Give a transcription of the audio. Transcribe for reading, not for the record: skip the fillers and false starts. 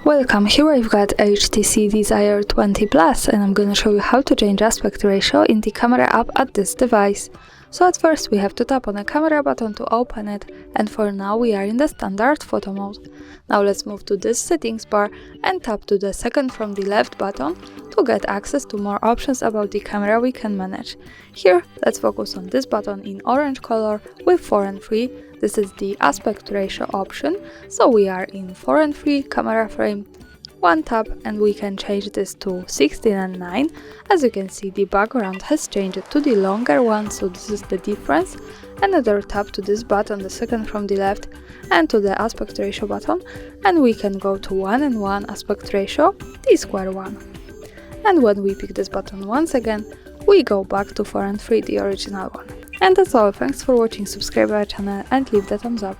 Welcome, here I've got HTC Desire 20 Plus and I'm gonna show you how to change aspect ratio in the camera app at this device. So at first we have to tap on the camera button to open it, and for now we are in the standard photo mode. Now let's move to this settings bar and tap to the second from the left button to get access to more options about the camera we can manage. Here let's focus on this button in orange color with 4 and 3. This is the aspect ratio option, so we are in 4 and 3 camera frame. One tap and we can change this to 16 and 9. As you can see, the background has changed to the longer one, so this is the difference. Another tap to this button, the second from the left, and to the aspect ratio button, and we can go to 1 and 1 aspect ratio, the square one. And when we pick this button once again, we go back to 4 and 3, the original one. And that's all, thanks for watching, subscribe our channel and leave the thumbs up.